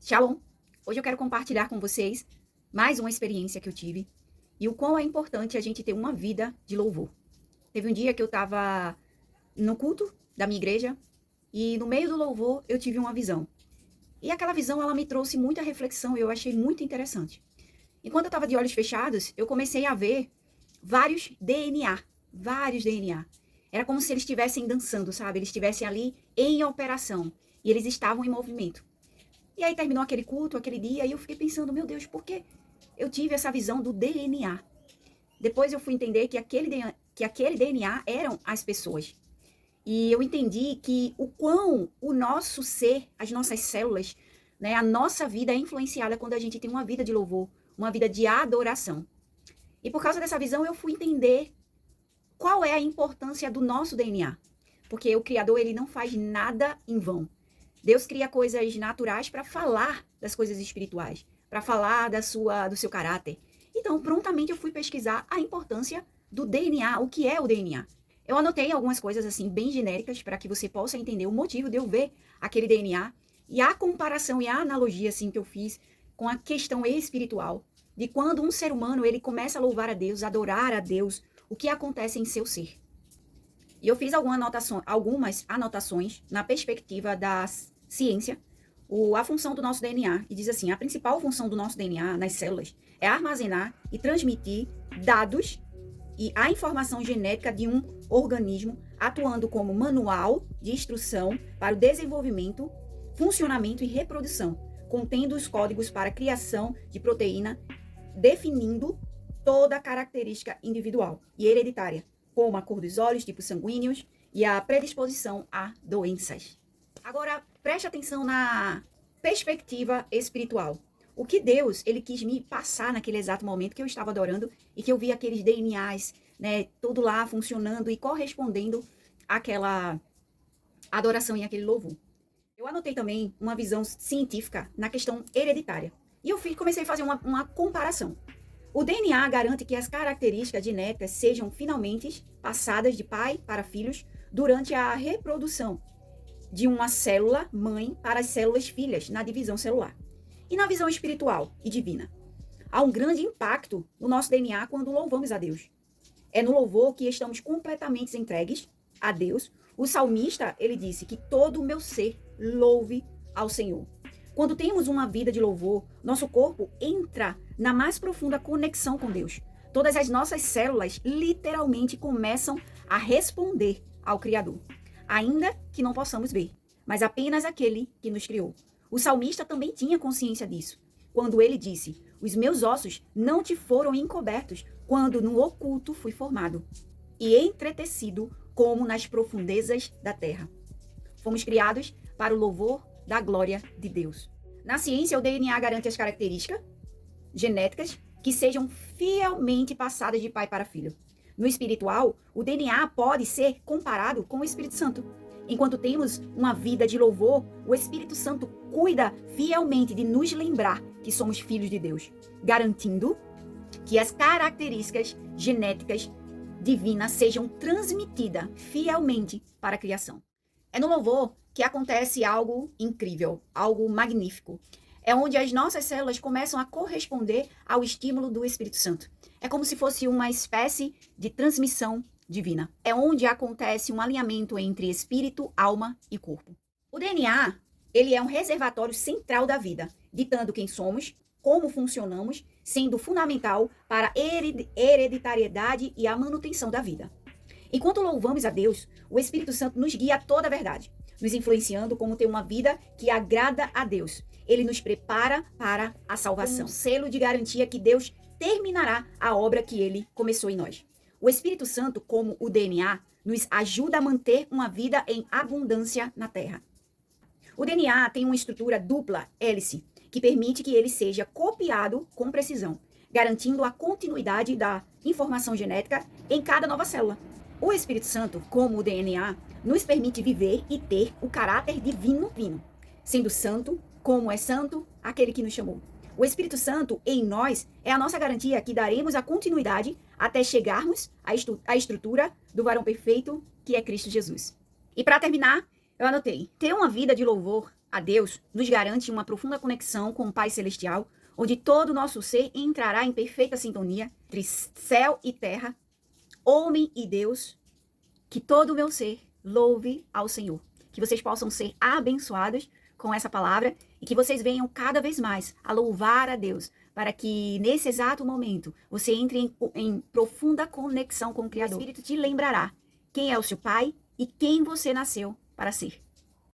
Shalom! Hoje eu quero compartilhar com vocês mais uma experiência que eu tive e o quão é importante a gente ter uma vida de louvor. Teve um dia que eu estava no culto da minha igreja e no meio do louvor eu tive uma visão. E aquela visão ela me trouxe muita reflexão e eu achei muito interessante. Enquanto eu estava de olhos fechados, eu comecei a ver vários DNA. Era como se eles estivessem dançando, sabe? Eles estivessem ali em operação e eles estavam em movimento. E aí terminou aquele culto, aquele dia, e eu fiquei pensando, meu Deus, por que eu tive essa visão do DNA? Depois eu fui entender que aquele DNA eram as pessoas. E eu entendi que o quão o nosso ser, as nossas células, né, a nossa vida é influenciada quando a gente tem uma vida de louvor, uma vida de adoração. E por causa dessa visão eu fui entender qual é a importância do nosso DNA. Porque o Criador, ele não faz nada em vão. Deus cria coisas naturais para falar das coisas espirituais, para falar do seu caráter. Então, prontamente eu fui pesquisar a importância do DNA, o que é o DNA. Eu anotei algumas coisas assim bem genéricas para que você possa entender o motivo de eu ver aquele DNA e a comparação e a analogia assim que eu fiz com a questão espiritual de quando um ser humano ele começa a louvar a Deus, adorar a Deus, o que acontece em seu ser. E eu fiz algumas anotações na perspectiva da ciência, a função do nosso DNA, e diz assim, a principal função do nosso DNA nas células é armazenar e transmitir dados e a informação genética de um organismo, atuando como manual de instrução para o desenvolvimento, funcionamento e reprodução, contendo os códigos para a criação de proteína, definindo toda a característica individual e hereditária, como a cor dos olhos, tipos sanguíneos e a predisposição a doenças. Agora, preste atenção na perspectiva espiritual. O que Deus, ele quis me passar naquele exato momento que eu estava adorando e que eu vi aqueles DNAs, né, tudo lá funcionando e correspondendo àquela adoração e àquele louvor. Eu anotei também uma visão científica na questão hereditária. E eu comecei a fazer uma comparação. O DNA garante que as características genéticas sejam finalmente passadas de pai para filhos durante a reprodução de uma célula mãe para as células filhas na divisão celular. E na visão espiritual e divina, há um grande impacto no nosso DNA quando louvamos a Deus. É no louvor que estamos completamente entregues a Deus. O salmista, ele disse que todo o meu ser louve ao Senhor. Quando temos uma vida de louvor, nosso corpo entra na mais profunda conexão com Deus. Todas as nossas células literalmente começam a responder ao Criador, ainda que não possamos ver, mas apenas aquele que nos criou. O salmista também tinha consciência disso, quando ele disse, os meus ossos não te foram encobertos, quando no oculto fui formado, e entretecido como nas profundezas da terra. Fomos criados para o louvor da glória de Deus. Na ciência, o DNA garante as características genéticas que sejam fielmente passadas de pai para filho. No espiritual, o DNA pode ser comparado com o Espírito Santo. Enquanto temos uma vida de louvor, o Espírito Santo cuida fielmente de nos lembrar que somos filhos de Deus, garantindo que as características genéticas divinas sejam transmitidas fielmente para a criação. É no louvor que acontece algo incrível, algo magnífico. É onde as nossas células começam a corresponder ao estímulo do Espírito Santo. É como se fosse uma espécie de transmissão divina. É onde acontece um alinhamento entre espírito, alma e corpo. O DNA, ele é um reservatório central da vida, ditando quem somos, como funcionamos, sendo fundamental para a hereditariedade e a manutenção da vida. Enquanto louvamos a Deus, o Espírito Santo nos guia a toda a verdade, nos influenciando como ter uma vida que agrada a Deus. Ele nos prepara para a salvação. Um selo de garantia que Deus terminará a obra que ele começou em nós. O Espírito Santo, como o DNA, nos ajuda a manter uma vida em abundância na Terra. O DNA tem uma estrutura dupla hélice, que permite que ele seja copiado com precisão, garantindo a continuidade da informação genética em cada nova célula. O Espírito Santo, como o DNA, nos permite viver e ter o caráter divino, sendo santo, como é santo aquele que nos chamou. O Espírito Santo em nós é a nossa garantia que daremos a continuidade até chegarmos à estrutura do varão perfeito, que é Cristo Jesus. E para terminar, eu anotei, ter uma vida de louvor a Deus nos garante uma profunda conexão com o Pai Celestial, onde todo o nosso ser entrará em perfeita sintonia entre céu e terra, homem e Deus. Que todo o meu ser louve ao Senhor. Que vocês possam ser abençoados com essa palavra e que vocês venham cada vez mais a louvar a Deus, para que nesse exato momento você entre em profunda conexão com o Criador. O Espírito te lembrará quem é o seu Pai e quem você nasceu para ser.